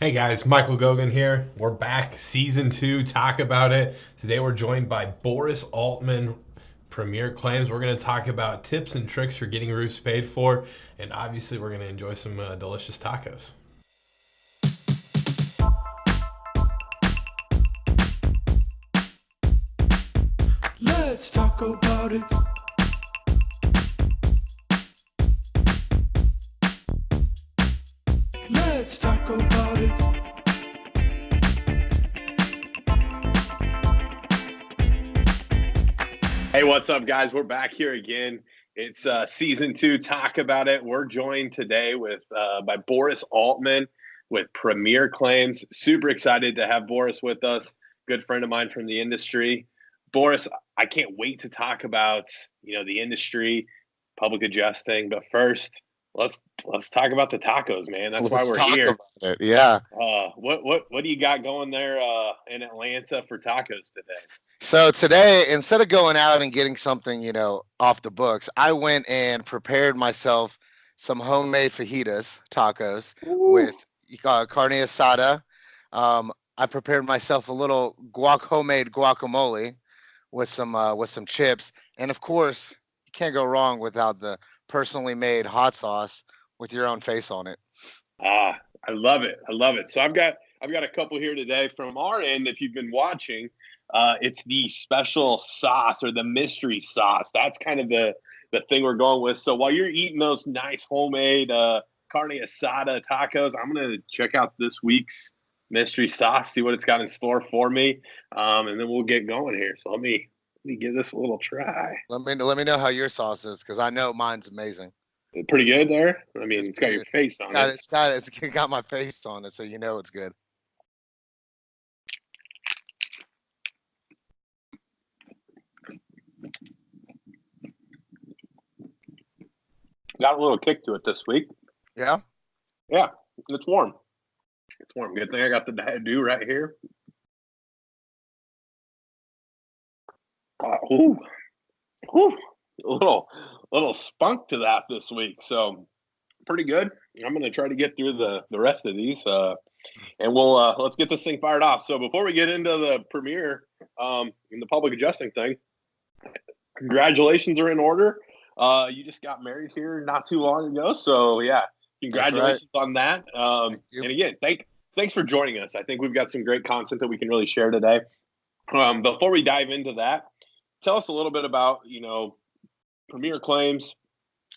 Hey guys, Michael Gogan here. We're back, season 2, talk about it. Today we're joined by Boris Altman, Premier Claims. We're going to talk about tips and tricks for getting roofs paid for, and obviously we're going to enjoy some delicious tacos. Let's talk about it. Let's talk about it. Hey, what's up, guys? We're back here again. It's season 2, talk about it. We're joined today by Boris Altman with Premier Claims. Super excited to have Boris with us. Good friend of mine from the industry. Boris, I can't wait to talk about the industry, public adjusting. But first, let's talk about the tacos, man. That's why Let's we're talk here. about it. Yeah. What do you got going there in Atlanta for tacos today? So today, instead of going out and getting something, off the books, I went and prepared myself some homemade fajitas tacos with carne asada. I prepared myself a little homemade guacamole with some chips, and of course, you can't go wrong without the personally made hot sauce with your own face on it. Ah, I love it. I love it. So I've got a couple here today from our end. If you've been watching, it's the special sauce or the mystery sauce. That's kind of the thing we're going with. So while you're eating those nice homemade carne asada tacos, I'm gonna check out this week's mystery sauce, see what it's got in store for me, and then we'll get going here. So let me give this a little try. Let me know how your sauce is, because I know mine's amazing. Pretty good there. I mean, It's it's got pretty your good. face on it. It's got my face on it, so you know it's good. Got a little kick to it this week. Yeah. Yeah, it's warm. It's warm. Good thing I got the do right here. Ooh, ooh, a little spunk to that this week. So pretty good. I'm gonna try to get through the rest of these, and we'll let's get this thing fired off. So before we get into the premiere in the public adjusting thing, congratulations are in order. You just got married here not too long ago, so yeah, congratulations on that. And again, thanks for joining us. I think we've got some great content that we can really share today. Before we dive into that, tell us a little bit about Premier Claims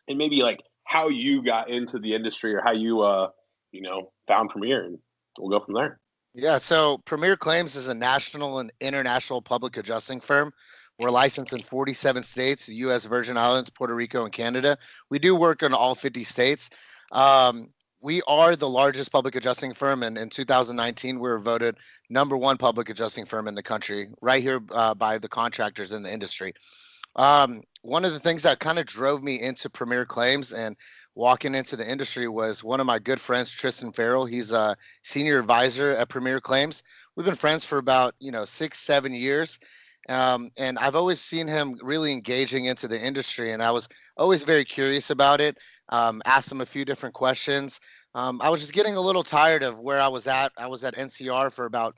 and maybe like how you got into the industry or how you found Premier, and we'll go from there. Yeah. So Premier Claims is a national and international public adjusting firm. We're licensed in 47 states, the U.S. Virgin Islands, Puerto Rico, and Canada. We do work in all 50 states. We are the largest public adjusting firm, and in 2019, we were voted #1 public adjusting firm in the country, right here by the contractors in the industry. One of the things that kind of drove me into Premier Claims and walking into the industry was one of my good friends, Tristan Farrell. He's a senior advisor at Premier Claims. We've been friends for about 6-7 years. And I've always seen him really engaging into the industry, and I was always very curious about it. Asked him a few different questions. I was just getting a little tired of where I was at. I was at NCR for about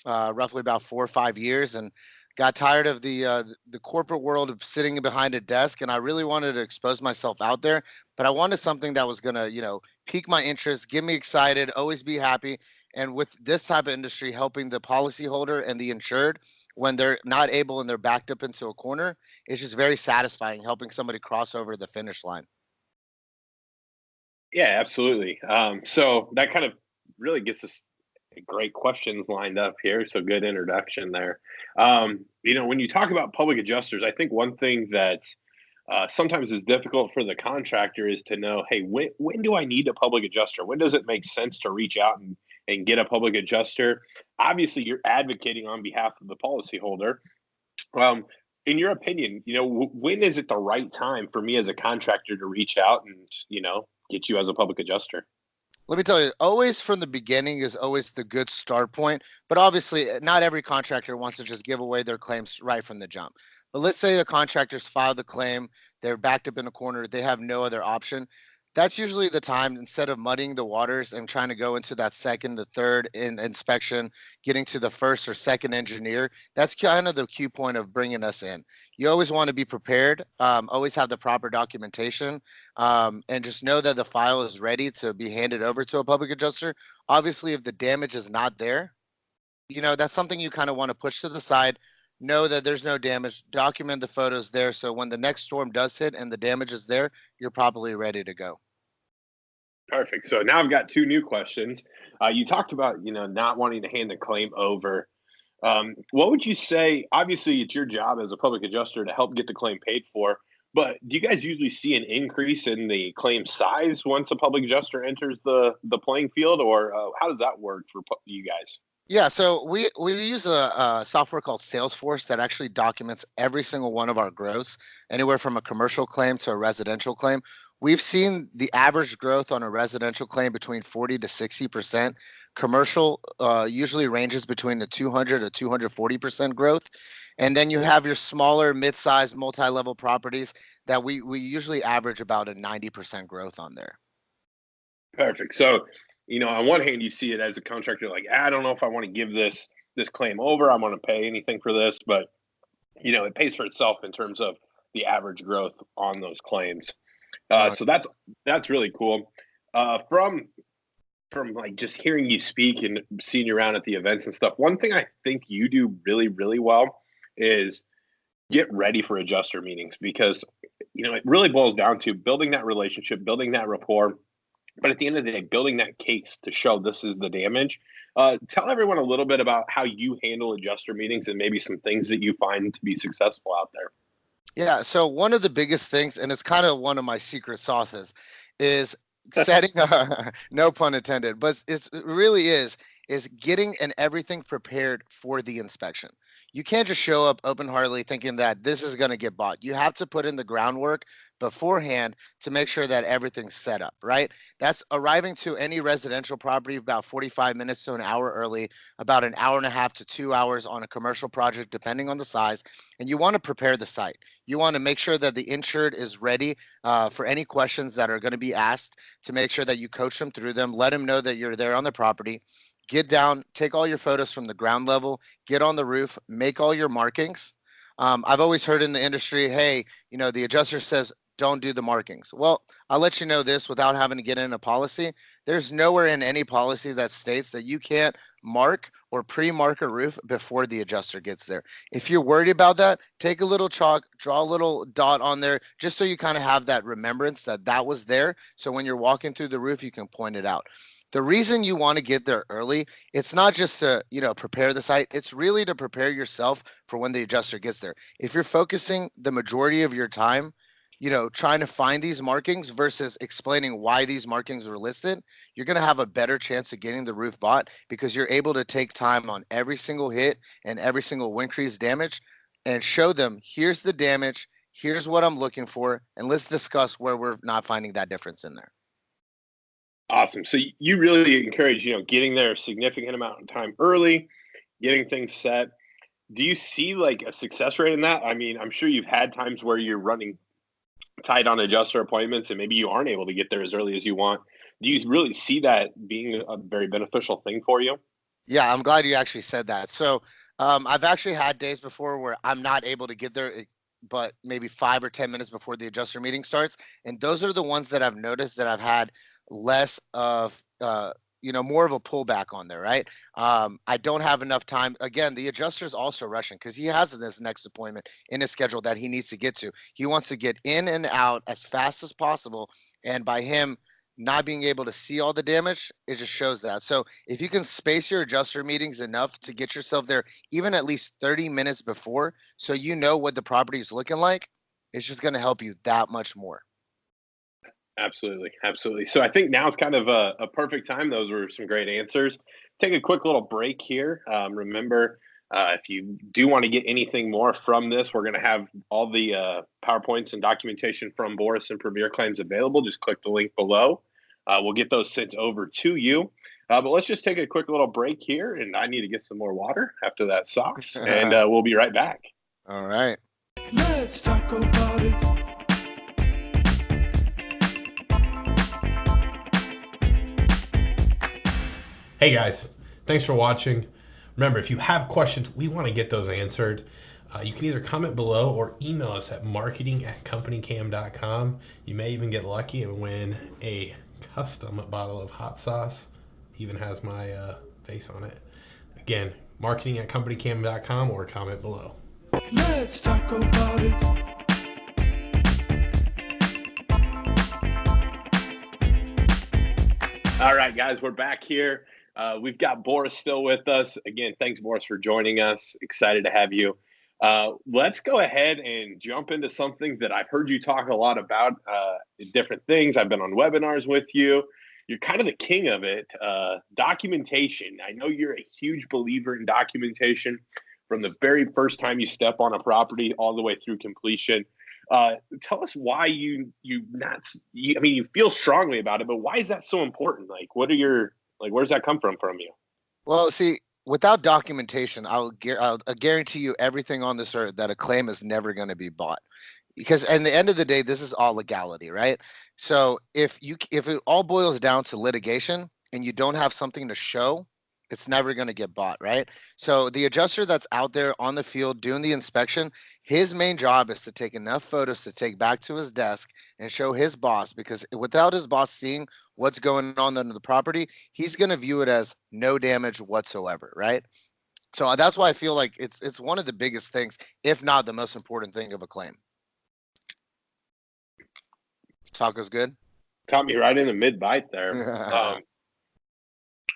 roughly about 4 or 5 years, and got tired of the corporate world of sitting behind a desk. And I really wanted to expose myself out there, but I wanted something that was gonna pique my interest, get me excited, always be happy. And with this type of industry, helping the policyholder and the insured when they're not able and they're backed up into a corner, it's just very satisfying helping somebody cross over the finish line. Yeah, absolutely. So that kind of really gets us great questions lined up here. So good introduction there. When you talk about public adjusters, I think one thing that sometimes is difficult for the contractor is to know, hey, when do I need a public adjuster? When does it make sense to reach out and get a public adjuster? Obviously, you're advocating on behalf of the policyholder. Um, in your opinion, when is it the right time for me as a contractor to reach out and get you as a public adjuster? Let me tell you, always from the beginning is always the good start point. But obviously, not every contractor wants to just give away their claims right from the jump. But let's say the contractors file the claim, they're backed up in a corner, they have no other option. that's usually the time, instead of muddying the waters and trying to go into that second, the third inspection, getting to the first or second engineer. That's kind of the key point of bringing us in. You always want to be prepared, always have the proper documentation, and just know that the file is ready to be handed over to a public adjuster. Obviously, if the damage is not there, that's something you kind of want to push to the side. Know that there's no damage, document the photos there, so when the next storm does hit and the damage is there, you're probably ready to go. Perfect. So now I've got two new questions. You talked about, not wanting to hand the claim over. What would you say? Obviously, it's your job as a public adjuster to help get the claim paid for, but do you guys usually see an increase in the claim size once a public adjuster enters the playing field, or how does that work for you guys? Yeah, so we use a software called Salesforce that actually documents every single one of our gross, anywhere from a commercial claim to a residential claim. We've seen the average growth on a residential claim between 40 to 60%. Commercial usually ranges between the 200 to 240% growth. And then you have your smaller, mid-sized, multi-level properties that we usually average about a 90% growth on there. Perfect. So, on one hand, you see it as a contractor, like, I don't know if I want to give this claim over. I want to pay anything for this, but it pays for itself in terms of the average growth on those claims. So that's really cool. From like just hearing you speak and seeing you around at the events and stuff, one thing I think you do really, really well is get ready for adjuster meetings, because it really boils down to building that relationship, building that rapport. But at the end of the day, building that case to show this is the damage. Tell everyone a little bit about how you handle adjuster meetings and maybe some things that you find to be successful out there. Yeah, so one of the biggest things, and it's kind of one of my secret sauces, is setting no pun intended, but it really is getting and everything prepared for the inspection. You can't just show up open-heartedly thinking that this is going to get bought. You have to put in the groundwork beforehand to make sure that everything's set up, right? That's arriving to any residential property about 45 minutes to an hour early, about an hour and a half to 2 hours on a commercial project, depending on the size. And you want to prepare the site. You want to make sure that the insured is ready for any questions that are going to be asked, to make sure that you coach them through them, let them know that you're there on the property. Get down, take all your photos from the ground level, get on the roof, make all your markings. I've always heard in the industry, hey, the adjuster says, don't do the markings. Well, I'll let you know this without having to get in a policy. There's nowhere in any policy that states that you can't mark or pre-mark a roof before the adjuster gets there. If you're worried about that, take a little chalk, draw a little dot on there, just so you kind of have that remembrance that was there. So when you're walking through the roof, you can point it out. The reason you want to get there early, it's not just to, prepare the site. It's really to prepare yourself for when the adjuster gets there. If you're focusing the majority of your time, trying to find these markings versus explaining why these markings were listed, you're going to have a better chance of getting the roof bought, because you're able to take time on every single hit and every single wind crease damage and show them, here's the damage, here's what I'm looking for, and let's discuss where we're not finding that difference in there. Awesome. So you really encourage, getting there a significant amount of time early, getting things set. Do you see like a success rate in that? I mean, I'm sure you've had times where you're running tight on adjuster appointments and maybe you aren't able to get there as early as you want. Do you really see that being a very beneficial thing for you? Yeah, I'm glad you actually said that. So I've actually had days before where I'm not able to get there, but maybe 5 or 10 minutes before the adjuster meeting starts. And those are the ones that I've noticed that I've had less of, more of a pullback on there, right? I don't have enough time. Again, the adjuster's also rushing because he has this next appointment in his schedule that he needs to get to. He wants to get in and out as fast as possible. And by him not being able to see all the damage, it just shows that. So if you can space your adjuster meetings enough to get yourself there, even at least 30 minutes before, so you know what the property is looking like, it's just going to help you that much more. Absolutely. Absolutely. So I think now is kind of a perfect time. Those were some great answers. Take a quick little break here. Remember, if you do want to get anything more from this, we're going to have all the PowerPoints and documentation from Boris and Premier Claims available. Just click the link below. We'll get those sent over to you. But let's just take a quick little break here, and I need to get some more water after that sauce, and we'll be right back. All right. Let's talk about it. Hey guys, thanks for watching. Remember, if you have questions, we want to get those answered. You can either comment below or email us at marketing@companycam.com. You may even get lucky and win a custom bottle of hot sauce. Even has my face on it. Again, marketing@companycam.com or comment below. Let's talk about it. All right, guys, we're back here. We've got Boris still with us. Again, thanks, Boris, for joining us. Excited to have you. Let's go ahead and jump into something that I've heard you talk a lot about, different things. I've been on webinars with you. You're kind of the king of it. Documentation. I know you're a huge believer in documentation from the very first time you step on a property all the way through completion. Tell us why you feel strongly about it, but why is that so important? Like, what are your, like, where's that come from you? Well, see, without documentation, I'll guarantee you everything on this earth that a claim is never going to be bought. Because at the end of the day, this is all legality, right? So if it all boils down to litigation and you don't have something to show, it's never going to get bought, right? So the adjuster that's out there on the field doing the inspection, his main job is to take enough photos to take back to his desk and show his boss, because without his boss seeing what's going on under the property, he's going to view it as no damage whatsoever, right? So that's why I feel like it's one of the biggest things, if not the most important thing of a claim. Taco's good. Caught me right in the mid-bite there.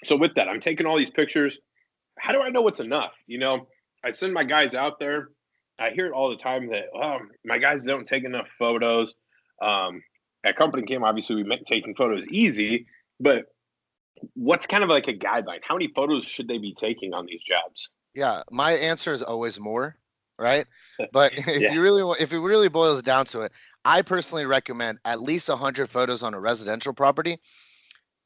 So with that, I'm taking all these pictures. How do I know what's enough? I send my guys out there. I hear it all the time that my guys don't take enough photos. At CompanyCam, obviously, we make taking photos easy, but what's kind of like a guideline? How many photos should they be taking on these jobs? Yeah, my answer is always more, right? But if Yeah. if it really boils down to it, I personally recommend at least 100 photos on a residential property,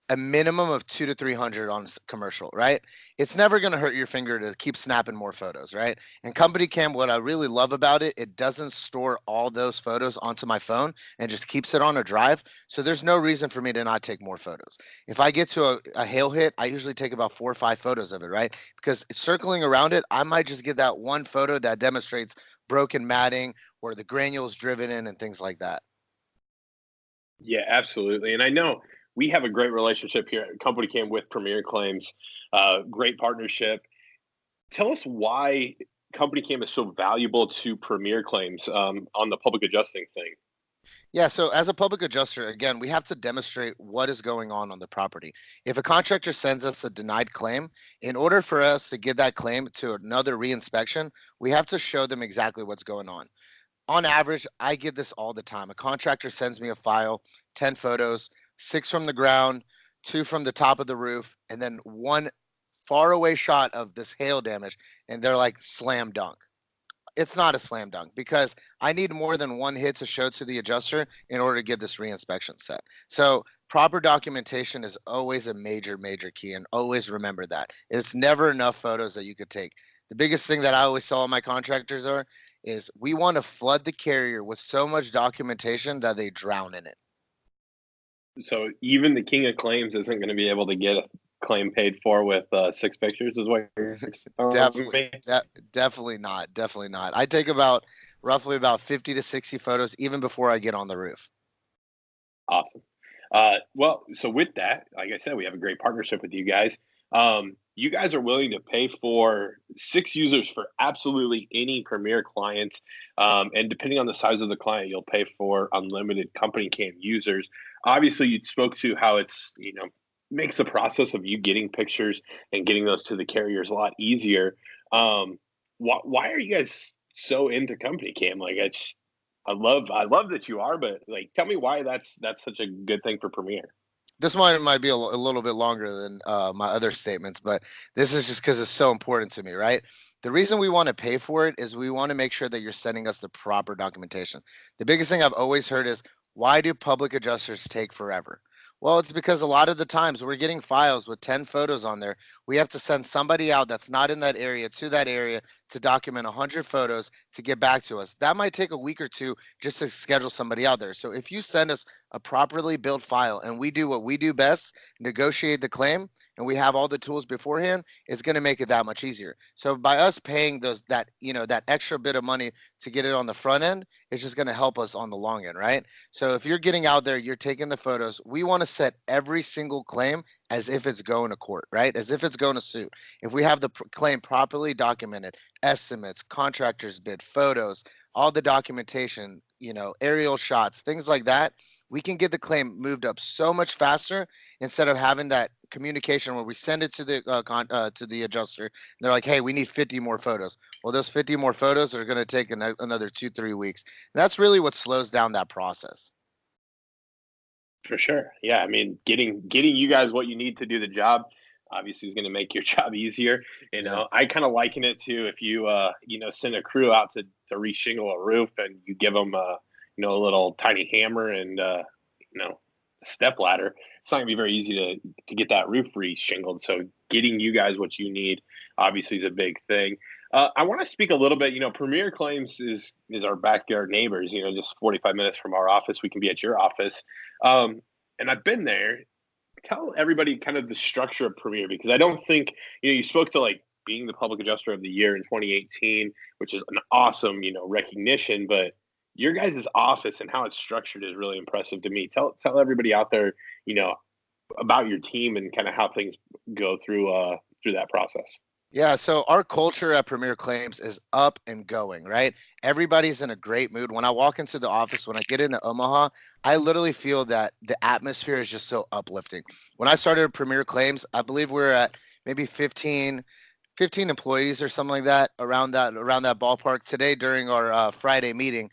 a minimum of 200 to 300 on commercial, right? It's never going to hurt your finger to keep snapping more photos, right? And CompanyCam, what I really love about it, it doesn't store all those photos onto my phone and just keeps it on a drive. So there's no reason for me to not take more photos. If I get to a hail hit, I usually take about 4 or 5 photos of it, right? Because circling around it, I might just get that one photo that demonstrates broken matting or the granules driven in and things like that. Yeah, absolutely. And I know we have a great relationship here at CompanyCam with Premier Claims, great partnership. Tell us why CompanyCam is so valuable to Premier Claims on the public adjusting thing. Yeah, so as a public adjuster, again, we have to demonstrate what is going on the property. If a contractor sends us a denied claim, in order for us to get that claim to another reinspection, we have to show them exactly what's going on. On average, I get this all the time. A contractor sends me a file, 10 photos, 6 from the ground, 2 from the top of the roof, and then one far away shot of this hail damage, and they're like slam dunk. It's not a slam dunk because I need more than one hit to show to the adjuster in order to get this reinspection set. So proper documentation is always a major key, and always remember that. It's never enough photos that you could take. The biggest thing that I always tell all my contractors is we want to flood the carrier with so much documentation that they drown in it. So even the king of claims isn't going to be able to get a claim paid for with 6 pictures, is what you're Definitely not. I take roughly about 50 to 60 photos even before I get on the roof. Awesome. Well, so with that, like I said, we have a great partnership with you guys. You guys are willing to pay for 6 users for absolutely any Premier client. And depending on the size of the client, you'll pay for unlimited CompanyCam users. Obviously, you spoke to how it's, makes the process of you getting pictures and getting those to the carriers a lot easier. Why are you guys so into CompanyCam? Like, I love that you are, but like, tell me why that's such a good thing for Premier. This one might be a little bit longer than my other statements, but this is just because it's so important to me, right? The reason we want to pay for it is we want to make sure that you're sending us the proper documentation. The biggest thing I've always heard is, why do public adjusters take forever? Well, it's because a lot of the times we're getting files with 10 photos on there. We have to send somebody out that's not in that area to that area to document 100 photos to get back to us. That might take a week or two just to schedule somebody out there. So if you send us a properly built file and we do what we do best, negotiate the claim, and we have all the tools beforehand, it's going to make it that much easier. So by us paying that extra bit of money to get it on the front end, it's just going to help us on the long end, right? So if you're getting out there, you're taking the photos, we want to set every single claim as if it's going to court, right? As if it's going to suit. If we have the claim properly documented, estimates, contractors bid, photos, all the documentation, aerial shots, things like that, we can get the claim moved up so much faster instead of having that communication where we send it to the adjuster. And they're like, "Hey, we need 50 more photos." Well, those 50 more photos are going to take another 2-3 weeks. And that's really what slows down that process. For sure. Yeah. I mean, getting you guys what you need to do the job obviously is going to make your job easier. Yeah. I kind of liken it to if you, send a crew out to reshingle a roof and you give them, a little tiny hammer and, step ladder. It's not going to be very easy to get that roof reshingled. So getting you guys what you need obviously is a big thing. I want to speak a little bit. Premier Claims is our backyard neighbors. Just 45 minutes from our office. We can be at your office, and I've been there. Tell everybody kind of the structure of Premier, because I don't think you spoke to like being the public adjuster of the year in 2018, which is an awesome recognition. But your guys' office and how it's structured is really impressive to me. Tell everybody out there about your team and kind of how things go through that process. Yeah, so our culture at Premier Claims is up and going, right? Everybody's in a great mood. When I walk into the office, when I get into Omaha, I literally feel that the atmosphere is just so uplifting. When I started at Premier Claims, I believe we were at maybe 15 employees or something like that, around that ballpark. Today during our Friday meeting,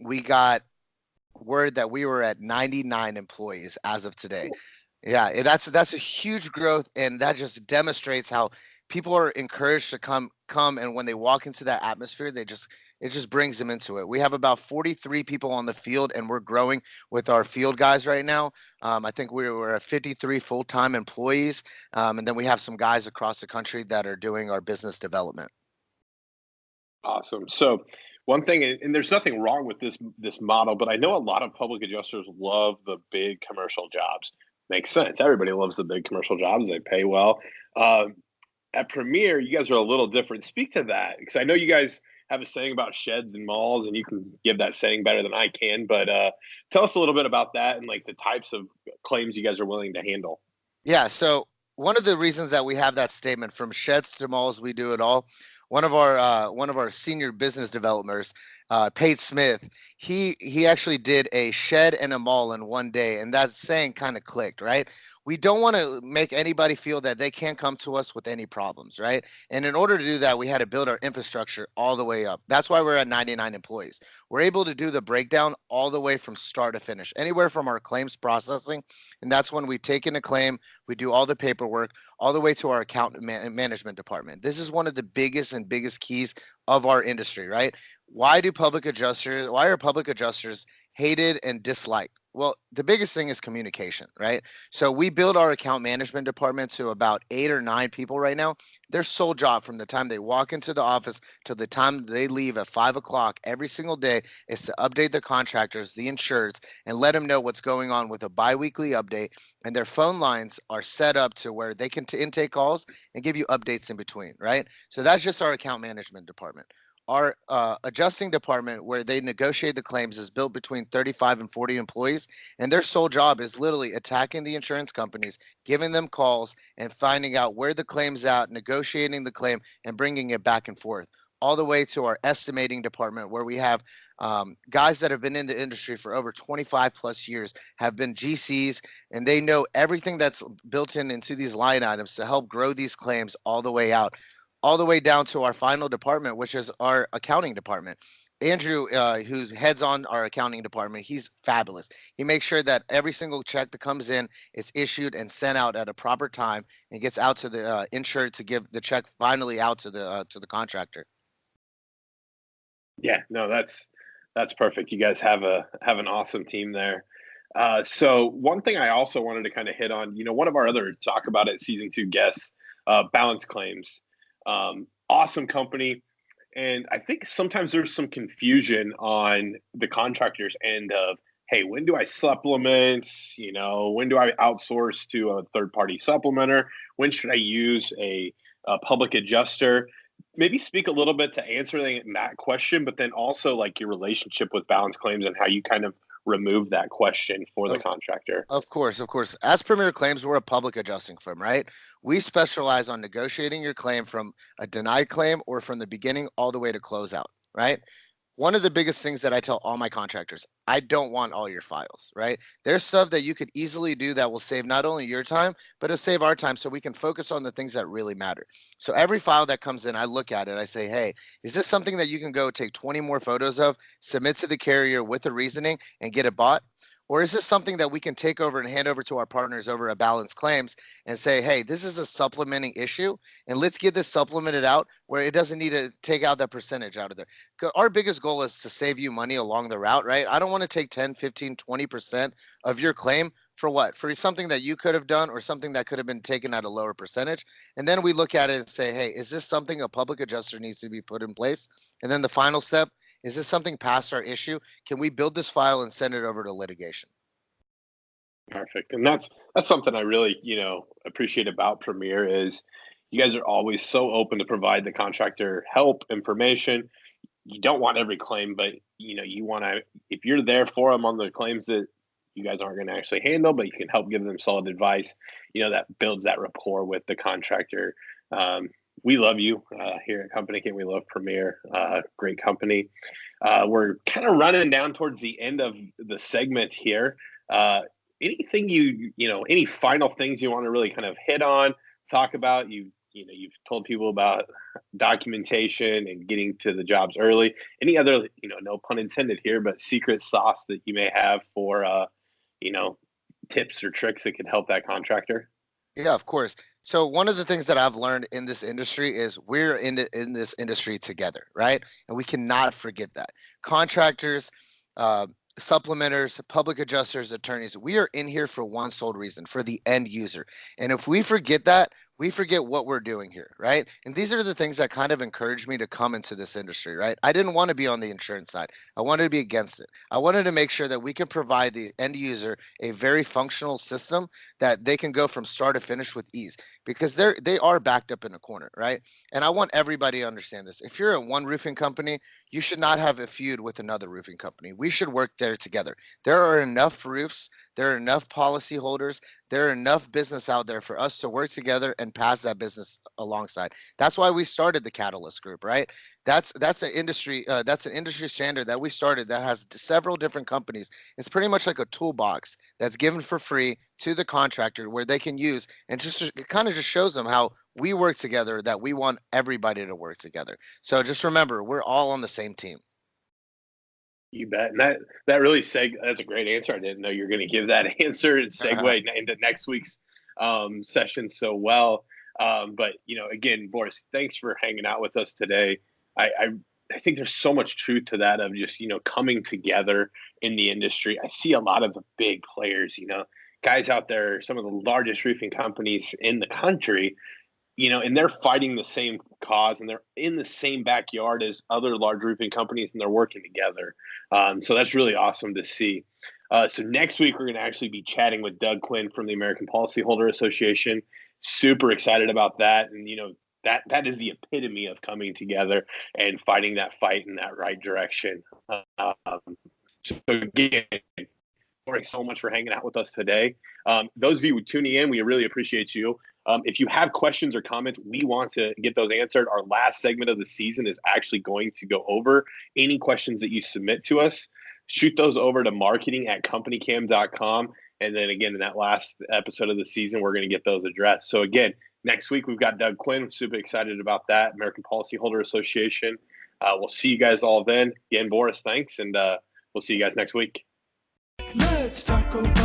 we got word that we were at 99 employees as of today. Yeah, that's a huge growth, and that just demonstrates how people are encouraged to come, and when they walk into that atmosphere, it just brings them into it. We have about 43 people on the field, and we're growing with our field guys right now. I think we're at 53 full-time employees, and then we have some guys across the country that are doing our business development. Awesome. So one thing, and there's nothing wrong with this model, but I know a lot of public adjusters love the big commercial jobs. Makes sense. Everybody loves the big commercial jobs. They pay well. At Premier, you guys are a little different. Speak to that, because I know you guys have a saying about sheds and malls, and you can give that saying better than I can. But tell us a little bit about that and like the types of claims you guys are willing to handle. Yeah, so one of the reasons that we have that statement, from sheds to malls, we do it all. One of our senior business developers, Pate Smith, he actually did a shed and a mall in one day, and that saying kind of clicked, right? We don't want to make anybody feel that they can't come to us with any problems, right? And in order to do that, we had to build our infrastructure all the way up. That's why we're at 99 employees. We're able to do the breakdown all the way from start to finish, anywhere from our claims processing, and that's when we take in a claim, we do all the paperwork, all the way to our account management department. This is one of the biggest keys of our industry, right? Why are public adjusters hated and disliked? Well, the biggest thing is communication, right? So we build our account management department to about 8 or 9 people right now. Their sole job from the time they walk into the office to the time they leave at 5 o'clock every single day is to update the contractors, the insureds, and let them know what's going on with a biweekly update. And their phone lines are set up to where they can intake calls and give you updates in between, right? So that's just our account management department. Our adjusting department, where they negotiate the claims, is built between 35 and 40 employees, and their sole job is literally attacking the insurance companies, giving them calls, and finding out where the claim's at, negotiating the claim, and bringing it back and forth. All the way to our estimating department, where we have guys that have been in the industry for over 25 plus years, have been GCs, and they know everything that's built into these line items to help grow these claims all the way out, all the way down to our final department, which is our accounting department. Andrew, who heads on our accounting department, he's fabulous. He makes sure that every single check that comes in is issued and sent out at a proper time and gets out to the insured to give the check finally out to the contractor. Yeah, no, that's perfect. You guys have an awesome team there. So one thing I also wanted to kind of hit on, one of our other Talk About It season 2 guests, Balance Claims, awesome company. And I think sometimes there's some confusion on the contractors end of hey, when do I supplement? When do I outsource to a third party supplementer? When should I use a public adjuster? Maybe speak a little bit to answering that question, but then also like your relationship with balance claims and how you kind of remove that question for the Of, contractor. of course, of course. As Premier Claims, we're a public adjusting firm, right? We specialize on negotiating your claim from a denied claim or from the beginning all the way to closeout, right? One of the biggest things that I tell all my contractors, I don't want all your files, right? There's stuff that you could easily do that will save not only your time, but it'll save our time so we can focus on the things that really matter. So every file that comes in, I look at it, I say, hey, is this something that you can go take 20 more photos of, submit to the carrier with a reasoning and get it bought? Or is this something that we can take over and hand over to our partners over at Balance Claims and say, hey, this is a supplementing issue, and let's get this supplemented out where it doesn't need to take out that percentage out of there. Our biggest goal is to save you money along the route, right? I don't want to take 10, 15, 20% of your claim for what? For something that you could have done or something that could have been taken at a lower percentage. And then we look at it and say, hey, is this something a public adjuster needs to be put in place? And then the final step, is this something past our issue? Can we build this file and send it over to litigation? Perfect. And that's something I really, appreciate about Premier is you guys are always so open to provide the contractor help, information. You don't want every claim, but you want to, if you're there for them on the claims that you guys aren't going to actually handle, but you can help give them solid advice, that builds that rapport with the contractor. We love you here at CompanyCam. We love Premier, great company. We're kind of running down towards the end of the segment here. Anything any final things you want to really kind of hit on, talk about? You've told people about documentation and getting to the jobs early. Any other, no pun intended here, but secret sauce that you may have for, tips or tricks that could help that contractor? Yeah, of course. So one of the things that I've learned in this industry is we're in this industry together, right? And we cannot forget that. Contractors, uh, supplementers, public adjusters, attorneys, we are in here for one sole reason, for the end user. And if we forget that, we forget what we're doing here, right? And these are the things that kind of encouraged me to come into this industry, right? I didn't want to be on the insurance side. I wanted to be against it. I wanted to make sure that we can provide the end user a very functional system that they can go from start to finish with ease because they are backed up in a corner, right? And I want everybody to understand this. If you're at one roofing company, you should not have a feud with another roofing company. We should work there together. There are enough roofs, there are enough policyholders, there are enough business out there for us to work together and pass that business alongside. That's why we started the Catalyst Group, right? That's an industry standard that we started that has several different companies. It's pretty much like a toolbox that's given for free to the contractor where they can use, and just it kind of just shows them how we work together, that we want everybody to work together. So just remember, we're all on the same team. You bet. And that really that's a great answer. I didn't know you were going to give that answer and segue into next week's session so well. But again, Boris, thanks for hanging out with us today. I think there's so much truth to that of just coming together in the industry. I see a lot of the big players, guys out there, some of the largest roofing companies in the country, and they're fighting the same cause and they're in the same backyard as other large roofing companies and they're working together. So that's really awesome to see. So next week, we're going to actually be chatting with Doug Quinn from the American Policyholder Association. Super excited about that. And, that is the epitome of coming together and fighting that fight in that right direction. So again, thanks so much for hanging out with us today. Those of you tuning in, we really appreciate you. If you have questions or comments, we want to get those answered. Our last segment of the season is actually going to go over any questions that you submit to us. Shoot those over to marketing@companycam.com. And then again, in that last episode of the season, we're going to get those addressed. So again, next week, we've got Doug Quinn. I'm super excited about that. American Policyholder Association. We'll see you guys all then. Again, Boris, thanks. And we'll see you guys next week. Let's talk about